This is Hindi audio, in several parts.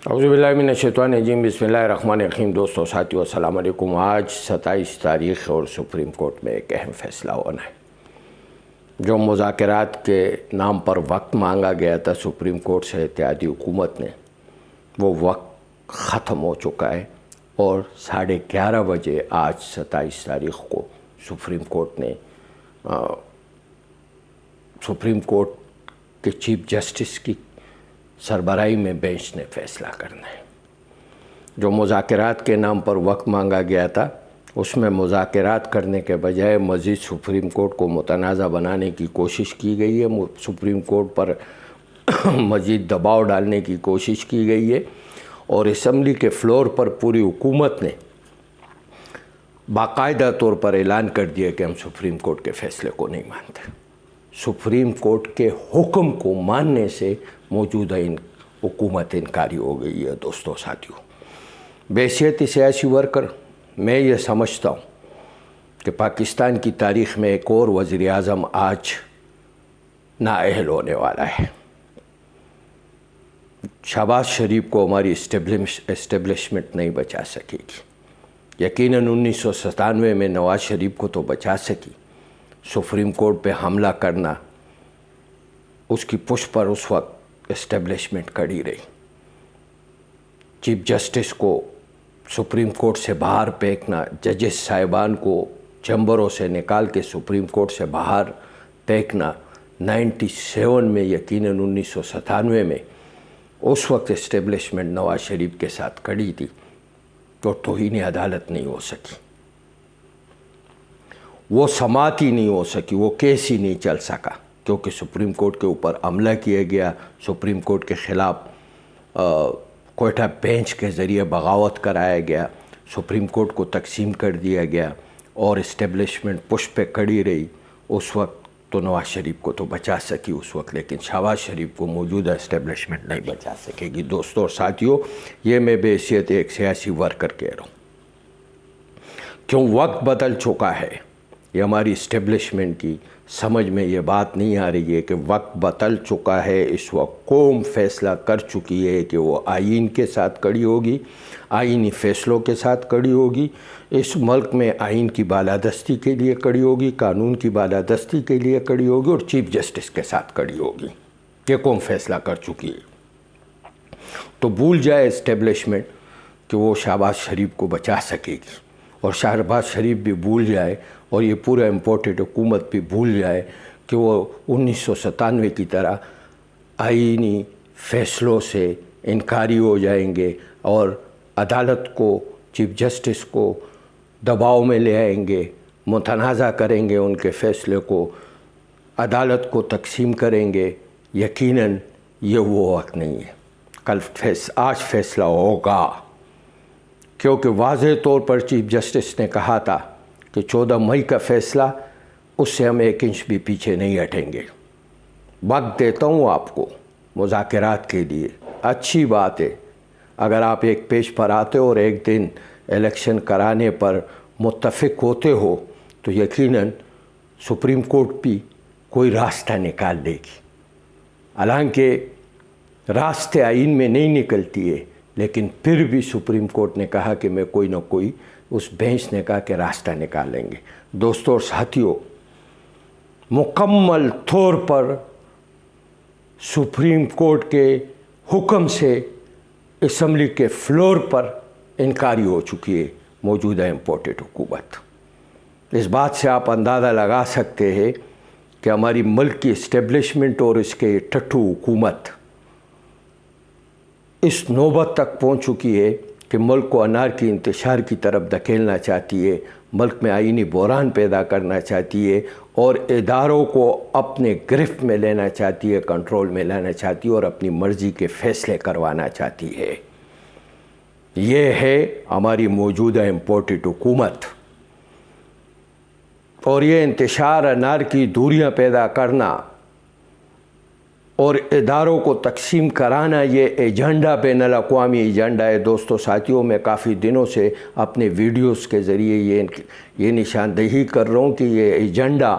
औज़ुबिल्लाहिमिनश्शैतानिर्रजीम बिस्मिल्लाहिर्रहमानिर्रहीम। दोस्तों साथियों अस्सलाम वालेकुम। आज 27 तारीख़ और सुप्रीम कोर्ट में एक अहम फ़ैसला होना है। जो मुज़ाकरात के नाम पर वक्त मांगा गया था सुप्रीम कोर्ट से इत्तेहादी हुकूमत ने, वो वक्त ख़त्म हो चुका है और 11:30 बजे आज 27 तारीख़ को सुप्रीम कोर्ट के चीफ जस्टिस की सरबराही में बेंच ने फ़ैसला करना है। जो मुज़ाकरात के नाम पर वक्त मांगा गया था उसमें मुज़ाकरात करने के बजाय मज़ीद सुप्रीम कोर्ट को मुतनाज़ा बनाने की कोशिश की गई है, सुप्रीम कोर्ट पर मज़ीद दबाव डालने की कोशिश की गई है और असम्बली के फ्लोर पर पूरी हुकूमत ने बाकायदा तौर पर ऐलान कर दिया कि हम सुप्रीम कोर्ट के फ़ैसले को नहीं मानते। सुप्रीम कोर्ट के हुक्म को मानने से मौजूदा हुकूमत इनकारी हो गई है। दोस्तों साथियों, बहैसियत सियासी वर्कर मैं ये समझता हूँ कि पाकिस्तान की तारीख़ में एक और वज़ीर आज़म आज नाअहल होने वाला है। शहबाज शरीफ को हमारी एस्टेब्लिशमेंट नहीं बचा सकेगी। यकीनन 1997 में नवाज़ शरीफ को तो बचा सकी। सुप्रीम कोर्ट पे हमला करना, उसकी पुश पर उस वक्त एस्टेब्लिशमेंट खड़ी रही। चीफ जस्टिस को सुप्रीम कोर्ट से बाहर फेंकना, जजेस साहिबान को चैम्बरों से निकाल के सुप्रीम कोर्ट से बाहर फेंकना 97 में, यकीनन 1997 में उस वक्त एस्टेब्लिशमेंट नवाज शरीफ के साथ खड़ी थी तो तौहीन अदालत नहीं हो सकी, वो समात ही नहीं हो सकी, वो केस ही नहीं चल सका क्योंकि सुप्रीम कोर्ट के ऊपर हमला किया गया। सुप्रीम कोर्ट के ख़िलाफ़ कोयटा बेंच के ज़रिए बगावत कराया गया, सुप्रीम कोर्ट को तकसीम कर दिया गया और इस्टेब्लिशमेंट पुश पे खड़ी रही। उस वक्त तो नवाज शरीफ को तो बचा सकी उस वक्त, लेकिन शहबाज शरीफ को मौजूदा इस्टेब्लिशमेंट नहीं बचा सकेगी। दोस्तों और साथियों, ये मैं बहैसियत एक सियासी वर्कर कह रहा हूँ। क्यों वक्त बदल चुका है, ये हमारी इस्टेब्लिशमेंट की समझ में ये बात नहीं आ रही है कि वक्त बदल चुका है। इस वक्त कौम फैसला कर चुकी है कि वो आइन के साथ खड़ी होगी, आइनी फ़ैसलों के साथ खड़ी होगी, इस मुल्क में आइन की बालादस्ती के लिए खड़ी होगी, कानून की बालादस्ती के लिए खड़ी होगी और चीफ जस्टिस के साथ खड़ी होगी। ये कौम फैसला कर चुकी है। तो भूल जाए इस्टेब्लिशमेंट कि वो शहबाज शरीफ को बचा सकेगी और शहबाज शरीफ भी भूल जाए और ये पूरा इम्पोर्टेड हुकूमत भी भूल जाए कि वो 1997 की तरह आईनी फ़ैसलों से इनकारी हो जाएंगे और अदालत को, चीफ जस्टिस को दबाव में ले आएंगे, मुतनाज़ा करेंगे उनके फ़ैसले को, अदालत को तकसीम करेंगे। यकीनन ये वो वक्त नहीं है। आज फ़ैसला होगा क्योंकि वाज़ेह तौर पर चीफ जस्टिस ने कहा था कि 14 मई का फ़ैसला, उससे हम 1 इंच भी पीछे नहीं हटेंगे। वक्त देता हूँ आपको मुज़ाकरात के लिए। अच्छी बात है अगर आप एक पेज पर आते हो और एक दिन इलेक्शन कराने पर मुत्तफ़िक होते हो तो यकीनन सुप्रीम कोर्ट भी कोई रास्ता निकाल देगी। हालांकि रास्ते आइन में नहीं निकलती है, लेकिन फिर भी सुप्रीम कोर्ट ने कहा कि मैं कोई ना कोई, उस बेंच ने कहा कि रास्ता निकालेंगे। दोस्तों और साथियों, मुकम्मल तौर पर सुप्रीम कोर्ट के हुक्म से असम्बली के फ्लोर पर इनकारी हो चुकी है मौजूदा इम्पोर्टेड हुकूमत। इस बात से आप अंदाज़ा लगा सकते हैं कि हमारी मुल्क की इस्टेब्लिशमेंट और इसके टट्टू हुकूमत इस नौबत तक पहुंच चुकी है कि मुल्क को अनार की इंतशार की तरफ धकेलना चाहती है, मुल्क में आईनी बहरान पैदा करना चाहती है और इदारों को अपने गिरफ्त में लेना चाहती है, कंट्रोल में लाना चाहती है और अपनी मर्ज़ी के फ़ैसले करवाना चाहती है। ये है हमारी मौजूदा इम्पोर्टेड हुकूमत और ये इंतशार, अनार की दूरियां पैदा करना और इदारों को तकसीम कराना, ये एजेंडा बैनुल अक़वामी एजेंडा है। दोस्तों साथियों, मैं काफ़ी दिनों से अपने वीडियोस के ज़रिए ये निशानदेही कर रहा हूँ कि ये एजेंडा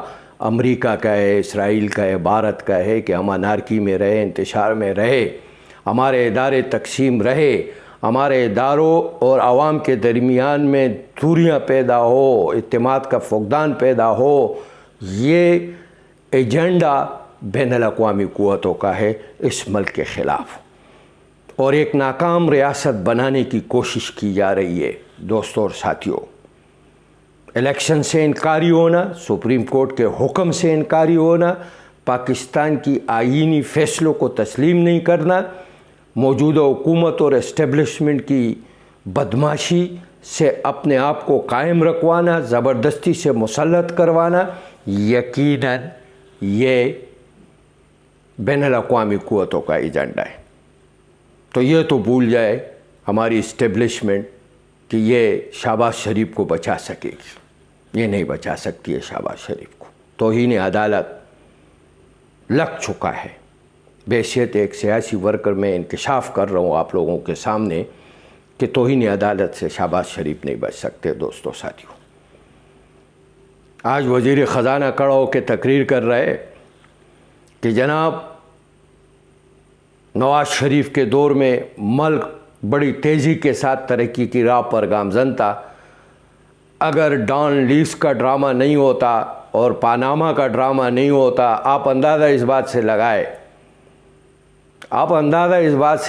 अमेरिका का है, इसराइल का है, भारत का है कि हम अनारकी में रहे, इंतशार में रहे हमारे इदारे तकसीम रहे, हमारे इदारों और आवाम के दरमियान में दूरियां पैदा हो, इत्तेमाद का फुक़दान पैदा हो, ये एजेंडा बैनुल-अक़वामी क़ुव्वतों का है इस मुल्क के ख़िलाफ़, और एक नाकाम रियासत बनाने की कोशिश की जा रही है। दोस्तों और साथियों, इलेक्शन से इनकारी होना, सुप्रीम कोर्ट के हुक्म से इनकारी होना, पाकिस्तान की आईनी फ़ैसलों को तस्लीम नहीं करना, मौजूदा हुकूमत और इस्टेब्लिशमेंट की बदमाशी से अपने आप को कायम रखवाना, ज़बरदस्ती से मुसल्लत करवाना, यकीनन ये बैनुल-अक़वामी क़ुव्वतों का एजेंडा है। तो ये तो भूल जाए हमारी इस्टेब्लिशमेंट कि ये शहबाज शरीफ को बचा सकेगी, ये नहीं बचा सकती है शहबाज शरीफ को। तौहीन अदालत लग चुका है। बेहसियत एक सियासी वर्कर में इंकशाफ कर रहा हूँ आप लोगों के सामने कि तौहीन अदालत से शहबाज शरीफ नहीं बच सकते। दोस्तों साथियों, आज वज़ीर ख़ज़ाना खड़ा होकर तकरीर कर रहे कि जनाब नवाज़ शरीफ के दौर में मुल्क बड़ी तेज़ी के साथ तरक्की की राह पर गामज़न था। अगर डॉन लीक्स का ड्रामा नहीं होता और पानामा का ड्रामा नहीं होता, आप अंदाज़ा इस बात से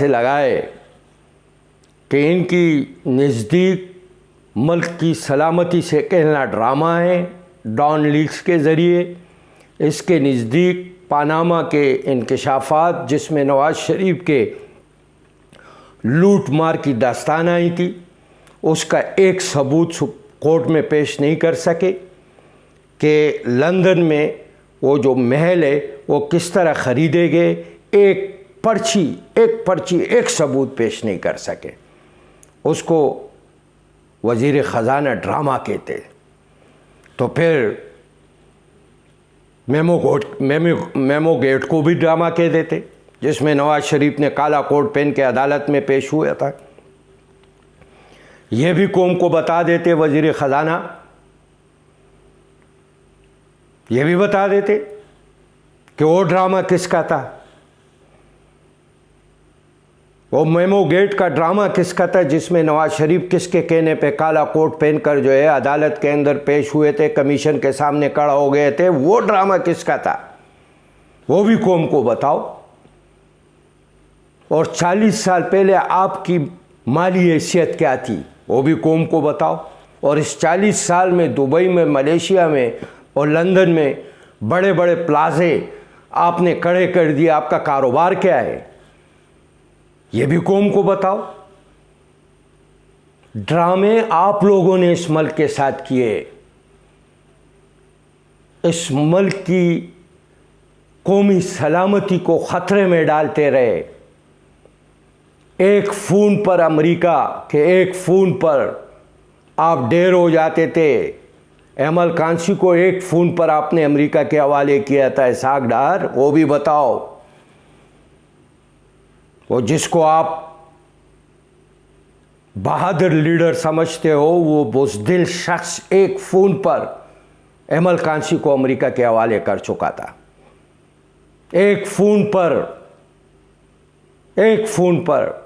लगाए कि इनकी नज़दीक मुल्क की सलामती से कहना ड्रामा है डॉन लीक्स के ज़रिए। इसके नज़दीक पानामा के इंकशाफात जिसमें नवाज़ शरीफ के लूट मार की दास्तान आई थी, उसका एक सबूत कोर्ट में पेश नहीं कर सके कि लंदन में वो जो महल है वो किस तरह ख़रीदे गए। एक पर्ची एक सबूत पेश नहीं कर सके। उसको वज़ीर ख़ज़ाना ड्रामा कहते। तो फिर मेमो गेट को भी ड्रामा कह देते, जिसमें नवाज़ शरीफ ने काला कोट पहन के अदालत में पेश हुआ था। यह भी कौम को बता देते वज़ीर ख़ज़ाना, यह भी बता देते कि वो ड्रामा किसका था, वो मेमो गेट का ड्रामा किसका था जिसमें नवाज़ शरीफ किसके कहने पे काला कोट पहनकर जो है अदालत के अंदर पेश हुए थे, कमीशन के सामने खड़ा हो गए थे। वो ड्रामा किसका था वो भी कौम को बताओ। और 40 साल पहले आपकी माली हैसियत क्या थी वो भी कौम को बताओ। और इस 40 साल में दुबई में, मलेशिया में और लंदन में बड़े बड़े प्लाजे आपने खड़े कर दिए, आपका कारोबार क्या है ये भी कौम को बताओ। ड्रामे आप लोगों ने इस मुल्क के साथ किए, इस मुल्क की कौमी सलामती को ख़तरे में डालते रहे। एक फ़ोन पर अमेरिका के एक फ़ोन पर आप ढेर हो जाते थे। एमल कांसी को एक फ़ोन पर आपने अमेरिका के हवाले किया था, इसहाक डार, वो भी बताओ। वो जिसको आप बहादुर लीडर समझते हो, वो बुज़दिल शख्स एक फ़ोन पर एमल कांसी को अमेरिका के हवाले कर चुका था। एक फ़ोन पर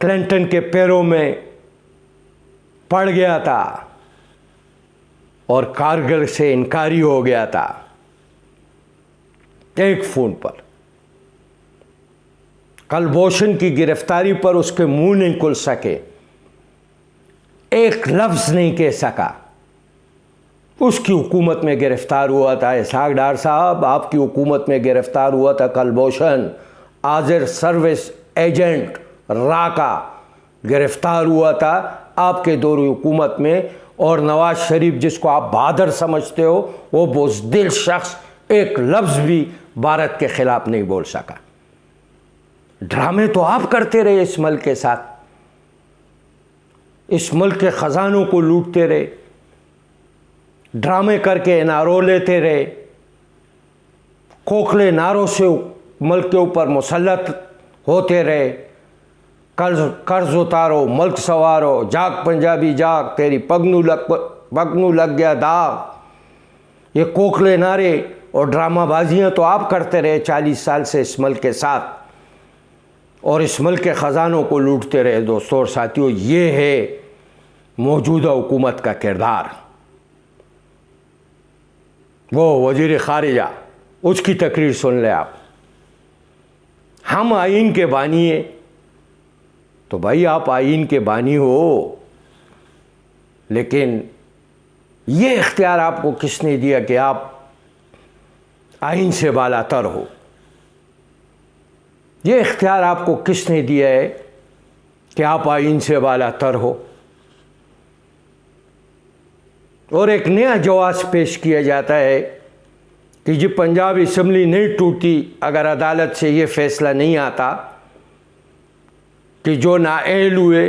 क्लिंटन के पैरों में पड़ गया था और कारगिल से इनकारी हो गया था। एक फ़ोन पर कलभूषण की गिरफ्तारी पर उसके मुंह नहीं खुल सके, एक लफ्ज़ नहीं कह सका। उसकी हुकूमत में गिरफ्तार हुआ था इसहाक डार साहब, आपकी हुकूमत में गिरफ्तार हुआ था कलभूषण, आज़िर सर्विस एजेंट रा का गिरफ्तार हुआ था आपके दौर हुकूमत में। और नवाज़ शरीफ जिसको आप बहादुर समझते हो, वो बुज़दिल शख्स एक लफ्ज़ भी भारत के ख़िलाफ़ नहीं बोल सका। ड्रामे तो आप करते रहे इस मुल्क के साथ, इस मुल्क के ख़जानों को लूटते रहे, ड्रामे करके एनआरओ लेते रहे, खोखले नारों से मुल्क के ऊपर मुसल्लत होते रहे। कर्ज उतारो, मुल्क सवारो, जाग पंजाबी जाग, तेरी पगनू लग गया दाग। ये खोखले नारे और ड्रामाबाजियाँ तो आप करते रहे 40 साल से इस मुल्क के साथ। और इस मुल्क के ख़जानों को लूटते रहे। दोस्तों और साथियों, ये है मौजूदा हुकूमत का किरदार। वो वज़ीर ख़ारिजा, उसकी तकरीर सुन ले आप। हम आइन के बानी हैं, तो भाई आप आइन के बानी हो, लेकिन ये इख्तियार आपको किसने दिया कि आप आइन से बालातर हो? ये इख्तियार आपको किसने दिया है कि आप आइन से बालातर हो? और एक नया जवाब पेश किया जाता है कि जी पंजाब असम्बली नहीं टूटती अगर अदालत से ये फैसला नहीं आता कि जो नाअहल हुए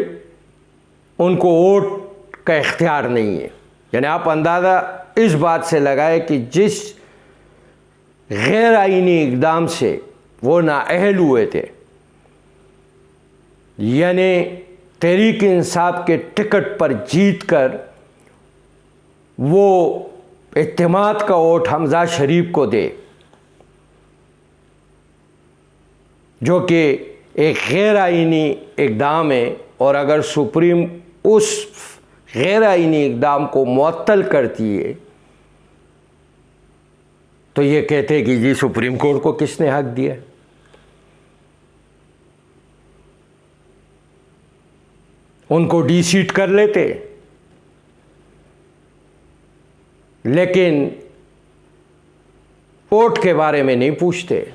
उनको वोट का इख्तियार नहीं है। यानी आप अंदाज़ा इस बात से लगाए कि जिस गैर आइनी इक़दाम से वो नाअहल हुए थे, यानी तहरीक इंसाफ के टिकट पर जीत कर वो इत्तेमाद का वोट हमजा शरीफ को दे, जो कि एक गैर आइनी इक़दाम है, और अगर सुप्रीम उस गैर आइनी इक़दाम को मुअत्तल करती है तो ये कहते हैं कि जी सुप्रीम कोर्ट को किसने हक दिया? उनको डी-सीट कर लेते, लेकिन वोट के बारे में नहीं पूछते।